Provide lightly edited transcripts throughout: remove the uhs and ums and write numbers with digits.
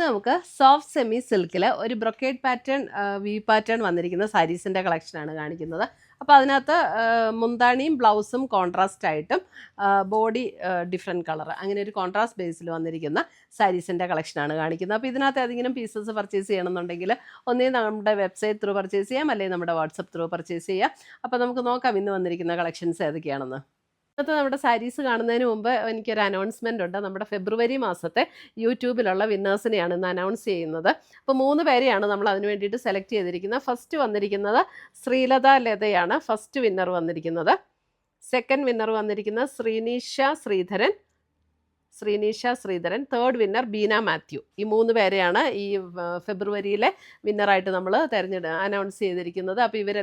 നമുക്ക് soft semi സിൽക്കിൽ ഒരു ബ്രൊക്കേഡ് പാറ്റേൺ വി പാറ്റേൺ വന്നിരിക്കുന്ന സാരീസിൻ്റെ കളക്ഷനാണ് കാണിക്കുന്നത്. അപ്പോൾ അതിനകത്ത് മുന്താണിയും ബ്ലൗസും കോൺട്രാസ്റ്റ് ആയിട്ടും ബോഡി ഡിഫറെൻറ്റ് കളർ അങ്ങനെ ഒരു കോൺട്രാസ്റ്റ് ബേസിൽ വന്നിരിക്കുന്ന സാരീസിൻ്റെ കളക്ഷനാണ് കാണിക്കുന്നത്. അപ്പോൾ ഇതിനകത്ത് ഏതെങ്കിലും പീസസ് പർച്ചേസ് ചെയ്യണമെന്നുണ്ടെങ്കിൽ ഒന്നേ നമ്മുടെ വെബ്സൈറ്റ് ത്രൂ പർച്ചേസ് ചെയ്യാം, അല്ലെങ്കിൽ നമ്മുടെ വാട്സപ്പ് ത്രൂ പർച്ചേസ് ചെയ്യാം. അപ്പോൾ നമുക്ക് നോക്കാം ഇന്ന് വന്നിരിക്കുന്ന കളക്ഷൻസ് ഏതൊക്കെയാണെന്ന്. ഇന്നത്തെ നമ്മുടെ സാരീസ് കാണുന്നതിന് മുമ്പ് എനിക്കൊരു അനൗൺസ്മെൻ്റ് ഉണ്ട്. നമ്മുടെ ഫെബ്രുവരി മാസത്തെ യൂട്യൂബിലുള്ള വിന്നേഴ്സിനെയാണ് ഇന്ന് അനൗൺസ് ചെയ്യുന്നത്. അപ്പോൾ 3 പേരെയാണ് നമ്മൾ അതിന് വേണ്ടിയിട്ട് സെലക്ട് ചെയ്തിരിക്കുന്നത്. ഫസ്റ്റ് വന്നിരിക്കുന്നത് ശ്രീലത ലതയാണ് ഫസ്റ്റ് വിന്നർ വന്നിരിക്കുന്നത്. സെക്കൻഡ് വിന്നർ വന്നിരിക്കുന്നത് ശ്രീനീഷ ശ്രീധരൻ. Third winner Beena Mathew. ഈ 3 പേരെയാണ് ഈ ഫെബ്രുവരിയിലെ വിന്നറായിട്ട് നമ്മൾ അനൗൺസ് ചെയ്തിരിക്കുന്നത്. അപ്പോൾ ഇവർ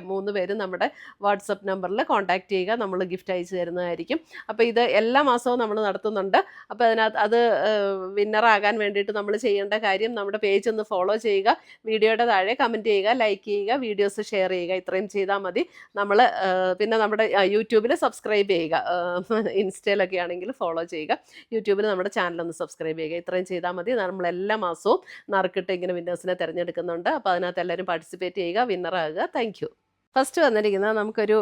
3 പേരും നമ്മുടെ വാട്സപ്പ് നമ്പറിൽ കോൺടാക്റ്റ് ചെയ്യുക, നമ്മൾ ഗിഫ്റ്റ് അയച്ചു തരുന്നതായിരിക്കും. അപ്പോൾ ഇത് എല്ലാ മാസവും നമ്മൾ നടത്തുന്നുണ്ട്. അപ്പോൾ അതിനകത്ത് അത് വിന്നറാകാൻ വേണ്ടിയിട്ട് നമ്മൾ ചെയ്യേണ്ട കാര്യം നമ്മുടെ പേജ് ഒന്ന് ഫോളോ ചെയ്യുക, വീഡിയോയുടെ താഴെ കമൻറ്റ് ചെയ്യുക, ലൈക്ക് ചെയ്യുക, വീഡിയോസ് ഷെയർ ചെയ്യുക. ഇത്രയും ചെയ്താൽ മതി. നമ്മൾ പിന്നെ നമ്മുടെ യൂട്യൂബിൽ സബ്സ്ക്രൈബ് ചെയ്യുക, ഇൻസ്റ്റയിലൊക്കെ ആണെങ്കിൽ ഫോളോ ചെയ്യുക, യൂട്യൂബിൽ നമ്മുടെ ചാനലൊന്ന് സബ്സ്ക്രൈബ് ചെയ്യുക. ഇത്രയും ചെയ്താൽ മതി. നമ്മൾ എല്ലാ മാസവും നറുക്കിട്ട് ഇങ്ങനെ വിന്നേഴ്സിനെ തിരഞ്ഞെടുക്കുന്നുണ്ട്. അപ്പോൾ അതിനകത്ത് എല്ലാവരും പാർട്ടിസിപ്പേറ്റ് ചെയ്യുക, വിന്നറാകുക. Thank you. ഫസ്റ്റ് വന്നിരിക്കുന്നത് നമുക്കൊരു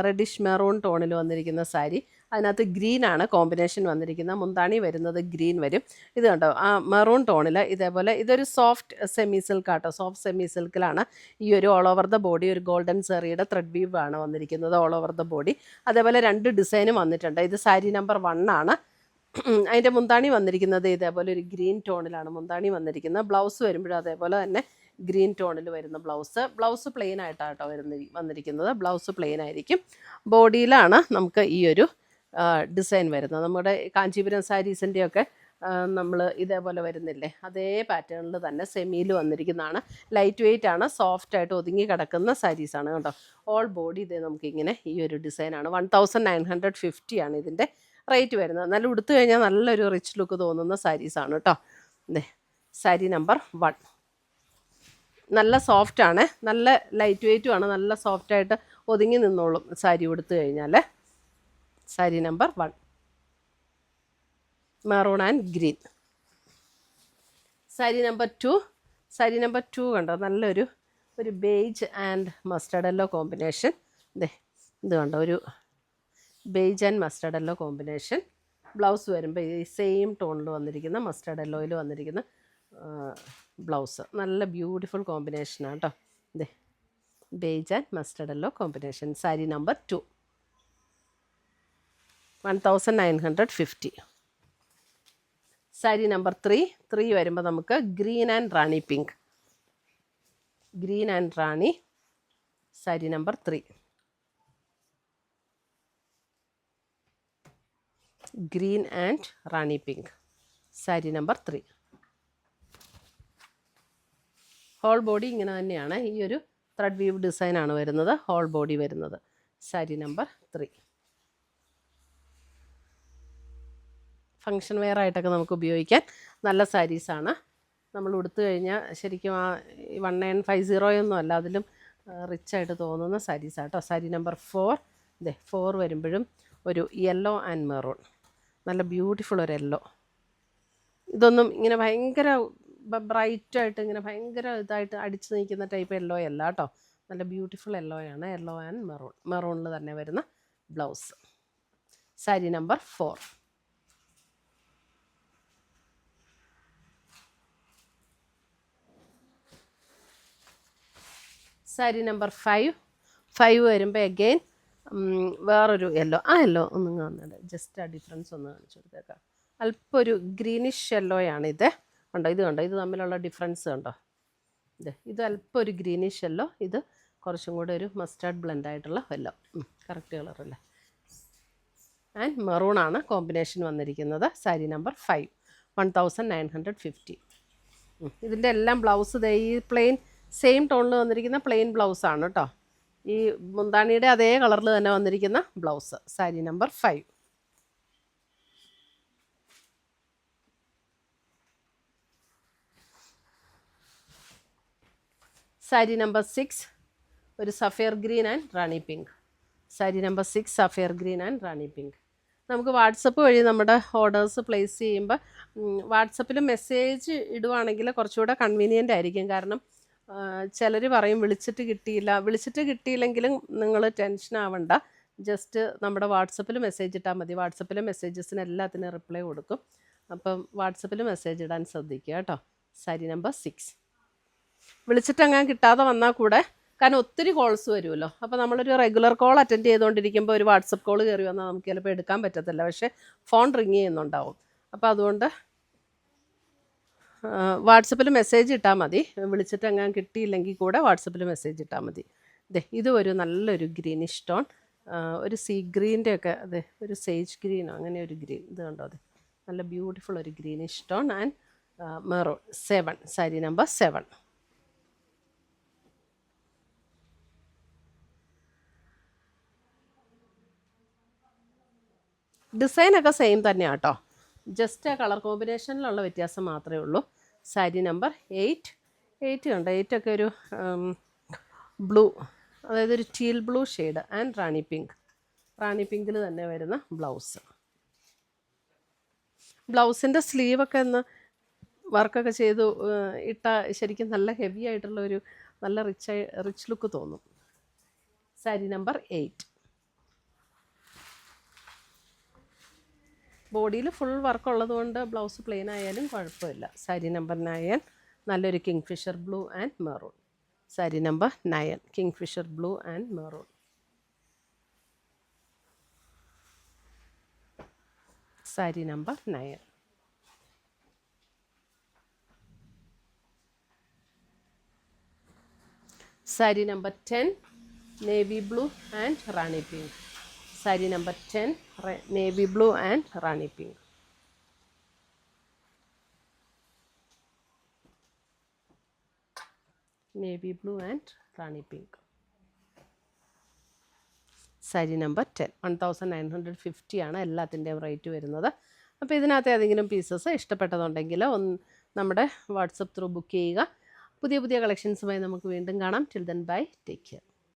റെഡിഷ് മെറൂൺ ടോണിൽ വന്നിരിക്കുന്ന സാരി. അതിനകത്ത് ഗ്രീനാണ് കോമ്പിനേഷൻ വന്നിരിക്കുന്നത്. മുന്താണി വരുന്നത് ഗ്രീൻ വരും. ഇത് കണ്ടോ, ആ മെറൂൺ ടോണിൽ ഇതേപോലെ ഇതൊരു സോഫ്റ്റ് സെമി സിൽക്ക് ആട്ടോ. സോഫ്റ്റ് സെമി സിൽക്കിലാണ് ഈ ഒരു ഓൾ ഓവർ ദ ബോഡി ഒരു ഗോൾഡൻ സെറിയുടെ ത്രെഡ് വീവ് ആണ് വന്നിരിക്കുന്നത് ഓൾ ഓവർ ദ ബോഡി. അതേപോലെ 2 ഡിസൈനും വന്നിട്ടുണ്ട്. ഇത് സാരി നമ്പർ 1 ആണ്. അതിൻ്റെ മുന്താണി വന്നിരിക്കുന്നത് ഇതേപോലെ ഒരു ഗ്രീൻ ടോണിലാണ് മുന്താണി വന്നിരിക്കുന്നത്. ബ്ലൗസ് വരുമ്പോഴും അതേപോലെ തന്നെ ഗ്രീൻ ടോണിൽ വരുന്ന ബ്ലൗസ് പ്ലെയിൻ ആയിട്ടാട്ടോ വന്നിരിക്കുന്നത്. ബ്ലൗസ് പ്ലെയിൻ ആയിരിക്കും. ബോഡിയിലാണ് നമുക്ക് ഈ ഒരു ഡിസൈൻ വരുന്നത്. നമ്മുടെ കാഞ്ചീപുരം സാരീസിൻ്റെയൊക്കെ നമ്മൾ ഇതേപോലെ വരുന്നില്ലേ, അതേ പാറ്റേണിൽ തന്നെ സെമിയിൽ വന്നിരിക്കുന്നതാണ്. ലൈറ്റ് വെയ്റ്റ് ആണ്, സോഫ്റ്റായിട്ട് ഒതുങ്ങി കിടക്കുന്ന സാരീസാണ് കേട്ടോ. ഓൾ ബോഡി ഇതേ നമുക്കിങ്ങനെ ഈ ഒരു ഡിസൈനാണ്. 1950 ആണ് ഇതിൻ്റെ റേറ്റ് വരുന്നത്. നല്ല ഉടുത്തു കഴിഞ്ഞാൽ നല്ലൊരു റിച്ച് ലുക്ക് തോന്നുന്ന സാരീസാണ് കേട്ടോ. ഇതേ സാരി നമ്പർ 1. നല്ല സോഫ്റ്റാണ്, നല്ല ലൈറ്റ് വെയ്റ്റും ആണ്, നല്ല സോഫ്റ്റായിട്ട് ഒതുങ്ങി നിന്നോളും സാരി ഉടുത്തു കഴിഞ്ഞാൽ. Sari number 1 maroon and green. Sari number 2 കണ്ടോ, നല്ലൊരു beige and mustard yellow combination. ഇത് കണ്ടോ, ഒരു beige and mustard yellow combination. Blouse വരുമ്പോൾ ഈ സെയിം ടോണിൽ വന്നിരിക്കുന്ന മസ്റ്റർഡ് യെല്ലോയിൽ വന്നിരിക്കുന്ന ബ്ലൗസ്. നല്ല ബ്യൂട്ടിഫുൾ കോമ്പിനേഷനാണ് കേട്ടോ. ഇതേ beige and mustard yellow combination. Sari number 2 1950. Sari number 3 വരുമ്പോൾ നമുക്ക് green and rani pink. Sari number 3 green and rani pink. Sari number 3. Whole body ഇങ്ങനെ തന്നെയാണ്, ഈ ഒരു ത്രെഡ് വീവ് ഡിസൈനാണ് വരുന്നത്, ഹോൾ ബോഡി വരുന്നത്. സാരി നമ്പർ 3. ഫങ്ഷൻ വെയർ ആയിട്ടൊക്കെ നമുക്ക് ഉപയോഗിക്കാൻ നല്ല സാരീസാണ്. നമ്മൾ ഉടുത്തു കഴിഞ്ഞാൽ ശരിക്കും ആ 1950 ഒന്നും അല്ല, അതിലും റിച്ചായിട്ട് തോന്നുന്ന സാരീസാട്ടോ. സാരി നമ്പർ 4. 4 വരുമ്പോഴും ഒരു യെല്ലോ ആൻഡ് മെറൂൺ, നല്ല ബ്യൂട്ടിഫുൾ ഒരു യെല്ലോ. ഇതൊന്നും ഇങ്ങനെ ഭയങ്കര ബ്രൈറ്റായിട്ട് ഇങ്ങനെ ഭയങ്കര ഇതായിട്ട് അടിച്ചു നിൽക്കുന്ന ടൈപ്പ് യെല്ലോ അല്ല കേട്ടോ. നല്ല ബ്യൂട്ടിഫുൾ യെല്ലോയാണ്. യെല്ലോ ആൻഡ് മെറൂണിൽ തന്നെ വരുന്ന blouse. Sari number 4. Sari number 5 വരുമ്പോൾ അഗെയിൻ വേറൊരു യെല്ലോ. ആ യെല്ലോ ഒന്നും കാണുന്നുണ്ട്, ജസ്റ്റ് ആ ഡിഫറൻസ് ഒന്ന് കാണിച്ചു കൊടുത്തേക്കാം. അല്പം ഒരു ഗ്രീനിഷ് യെല്ലോയാണ് ഇത് കണ്ടോ. ഇത് തമ്മിലുള്ള ഡിഫറൻസ് കണ്ടോ. ഇത് അല്പം ഒരു ഗ്രീനിഷ് യെല്ലോ, ഇത് കുറച്ചും കൂടെ ഒരു മസ്റ്റാർഡ് ബ്ലെൻഡ് ആയിട്ടുള്ള യെല്ലോ. കറക്റ്റ് കളറല്ലേ. ആൻഡ് മെറൂണാണ് കോമ്പിനേഷൻ വന്നിരിക്കുന്നത്. സാരി നമ്പർ 5 1950. ഇതിൻ്റെ എല്ലാം ബ്ലൗസ് ഈ പ്ലെയിൻ സെയിം ടോണിൽ വന്നിരിക്കുന്ന പ്ലെയിൻ ബ്ലൗസാണ് കേട്ടോ. ഈ മുന്താണിയുടെ അതേ കളറിൽ തന്നെ വന്നിരിക്കുന്ന blouse. Sari number 5. Sari number 6 ഒരു sapphire green and rani pink. Sari number 6 sapphire green and rani pink. നമുക്ക് വാട്സപ്പ് വഴി നമ്മുടെ ഓർഡേഴ്സ് പ്ലേസ് ചെയ്യുമ്പോൾ വാട്സപ്പിൽ മെസ്സേജ് ഇടുവാണെങ്കിൽ കുറച്ചുകൂടെ കൺവീനിയൻ്റ് ആയിരിക്കും. കാരണം ചിലർ പറയും വിളിച്ചിട്ട് കിട്ടിയില്ലെങ്കിലും നിങ്ങൾ ടെൻഷൻ ആവണ്ട. ജസ്റ്റ് നമ്മുടെ വാട്സപ്പിൽ മെസ്സേജ് ഇട്ടാൽ മതി. വാട്സപ്പിലെ മെസ്സേജസിന് എല്ലാത്തിനും റിപ്ലൈ കൊടുക്കും. അപ്പം വാട്സപ്പിൽ മെസ്സേജ് ഇടാൻ ശ്രദ്ധിക്കുക കേട്ടോ. സാരി നമ്പർ 6. വിളിച്ചിട്ട് അങ്ങനെ കിട്ടാതെ വന്നാൽ കൂടെ, കാരണം ഒത്തിരി കോൾസ് വരുമല്ലോ. അപ്പോൾ നമ്മളൊരു റെഗുലർ കോൾ അറ്റൻഡ് ചെയ്തുകൊണ്ടിരിക്കുമ്പോൾ ഒരു വാട്സപ്പ് കോൾ കയറി വന്നാൽ നമുക്ക് ചിലപ്പോൾ എടുക്കാൻ പറ്റത്തില്ല. പക്ഷേ ഫോൺ റിങ് ചെയ്യുന്നുണ്ടാവും. അപ്പോൾ അതുകൊണ്ട് വാട്സപ്പിൽ മെസ്സേജ് ഇട്ടാൽ മതി. വിളിച്ചിട്ട് അങ്ങനെ കിട്ടിയില്ലെങ്കിൽ കൂടെ വാട്സപ്പിൽ മെസ്സേജ് ഇട്ടാൽ മതി. ഇത് ഒരു നല്ലൊരു ഗ്രീനിഷ് ടോൺ, ഒരു സീ ഗ്രീൻ്റെ ഒക്കെ ഒരു സേജ് ഗ്രീനോ അങ്ങനെ ഒരു ഗ്രീൻ. ഇത് കണ്ടോ, നല്ല ബ്യൂട്ടിഫുൾ ഒരു greenish tone and maroon. 7, sari number 7. ഡിസൈനൊക്കെ സെയിം തന്നെയാണ് കേട്ടോ. ജസ്റ്റ് ആ കളർ കോമ്പിനേഷനിലുള്ള വ്യത്യാസം മാത്രമേ ഉള്ളൂ. സാരി നമ്പർ 8. 8 കണ്ടോ, 8 ഒക്കെ ഒരു ബ്ലൂ, അതായത് ഒരു teal blue shade and rani pink. Rani പിങ്കിൽ തന്നെ വരുന്ന ബ്ലൗസ്. ബ്ലൗസിൻ്റെ സ്ലീവൊക്കെ ഒന്ന് വർക്കൊക്കെ ചെയ്ത് ഇട്ടാൽ ശരിക്കും നല്ല ഹെവി ആയിട്ടുള്ള ഒരു നല്ല റിച്ച് ലുക്ക് തോന്നും. സാരി നമ്പർ 8. ബോഡിയിൽ ഫുൾ വർക്ക് ഉള്ളതുകൊണ്ട് ബ്ലൗസ് പ്ലെയിൻ ആയാലും കുഴപ്പമില്ല. സാരി നമ്പർ 9, നല്ലൊരു kingfisher blue and maroon. Sari number 9, kingfisher blue and maroon. Sari number 9. Sari number 10, navy blue and rani pink. Sari number 10, navy blue and rani pink. Navy blue and rani pink. Sari number 10. 1950 ആണ് എല്ലാത്തിൻ്റെയും rate വരുന്നത്. അപ്പോൾ ഇതിനകത്ത് ഏതെങ്കിലും pieces ഇഷ്ടപ്പെട്ടതുണ്ടെങ്കിൽ നമ്മുടെ വാട്സപ്പ് ത്രൂ ബുക്ക് ചെയ്യുക. പുതിയ കളക്ഷൻസുമായി നമുക്ക് വീണ്ടും കാണാം. Till then bye, take care.